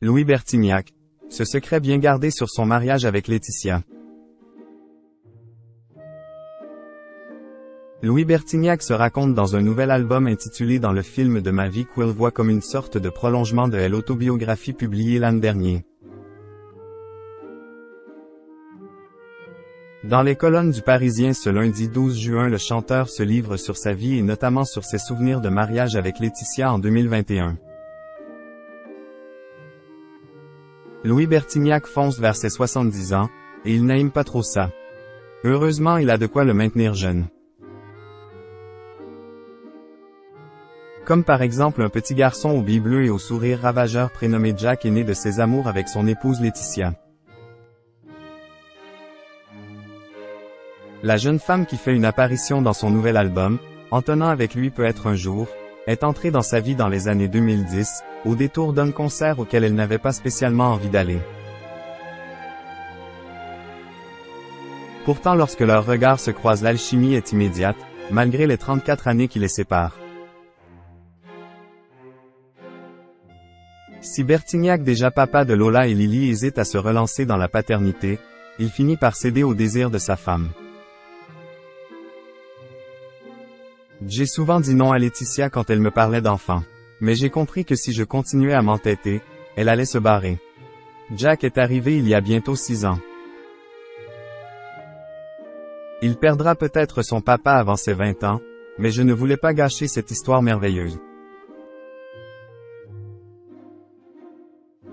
Louis Bertignac. Ce secret bien gardé sur son mariage avec Laetitia. Louis Bertignac se raconte dans un nouvel album intitulé Dans le film de ma vie qu'il voit comme une sorte de prolongement de l'autobiographie publiée l'an dernier. Dans les colonnes du Parisien ce lundi 12 juin, le chanteur se livre sur sa vie et notamment sur ses souvenirs de mariage avec Laetitia en 2021. Louis Bertignac fonce vers ses 70 ans, et il n'aime pas trop ça. Heureusement, il a de quoi le maintenir jeune. Comme par exemple un petit garçon aux billes bleues et au sourire ravageur prénommé Jack est né de ses amours avec son épouse Laetitia. La jeune femme qui fait une apparition dans son nouvel album, En tenant avec lui peut être un jour, est entrée dans sa vie dans les années 2010, au détour d'un concert auquel elle n'avait pas spécialement envie d'aller. Pourtant lorsque leurs regards se croisent l'alchimie est immédiate, malgré les 34 années qui les séparent. Si Bertignac, déjà papa de Lola et Lily, hésite à se relancer dans la paternité, il finit par céder au désir de sa femme. J'ai souvent dit non à Laetitia quand elle me parlait d'enfants. Mais j'ai compris que si je continuais à m'entêter, elle allait se barrer. Jack est arrivé il y a bientôt 6 ans. Il perdra peut-être son papa avant ses 20 ans, mais je ne voulais pas gâcher cette histoire merveilleuse.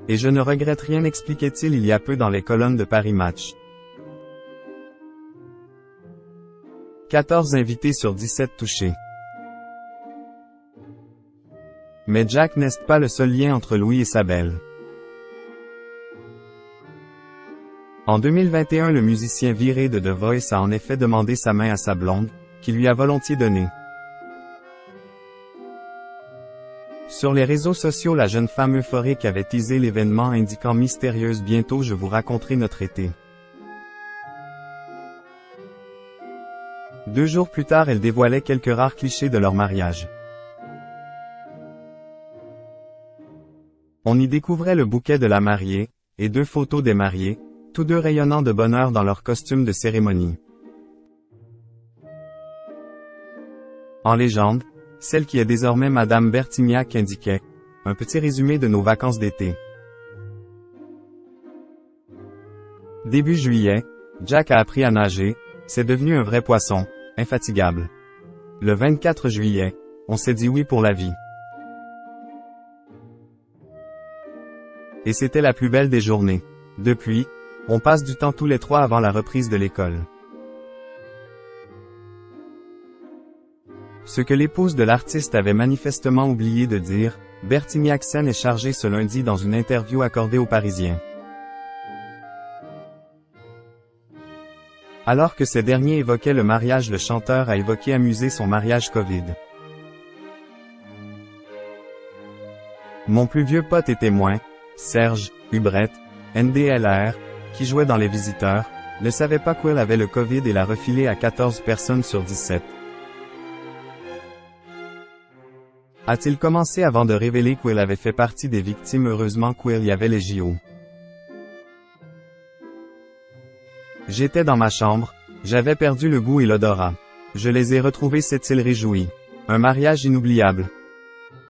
Et je ne regrette rien, expliquait-il il y a peu dans les colonnes de Paris Match. 14 invités sur 17 touchés. Mais Jack n'est pas le seul lien entre Louis et sa belle. En 2021, le musicien viré de The Voice a en effet demandé sa main à sa blonde, qui lui a volontiers donné. Sur les réseaux sociaux, la jeune femme euphorique avait teasé l'événement indiquant mystérieuse: bientôt je vous raconterai notre été. 2 jours plus tard, elle dévoilait quelques rares clichés de leur mariage. On y découvrait le bouquet de la mariée, et 2 photos des mariés, tous deux rayonnant de bonheur dans leurs costumes de cérémonie. En légende, celle qui est désormais Madame Bertignac indiquait « Un petit résumé de nos vacances d'été. » Début juillet, Jack a appris à nager, c'est devenu un vrai poisson, infatigable. Le 24 juillet, on s'est dit oui pour la vie. Et c'était la plus belle des journées. Depuis, on passe du temps tous les 3 avant la reprise de l'école. Ce que l'épouse de l'artiste avait manifestement oublié de dire, Bertignac s'en est chargé ce lundi dans une interview accordée aux Parisiens. Alors que ces derniers évoquaient le mariage, le chanteur a évoqué amuser son mariage Covid. Mon plus vieux pote et témoin, Serge Hubret, NDLR, qui jouait dans Les Visiteurs, ne savait pas qu'il avait le Covid et l'a refilé à 14 personnes sur 17. A-t-il commencé avant de révéler qu'il avait fait partie des victimes? Heureusement qu'il y avait les JO. J'étais dans ma chambre, j'avais perdu le goût et l'odorat. Je les ai retrouvés, s'est-il réjoui. Un mariage inoubliable.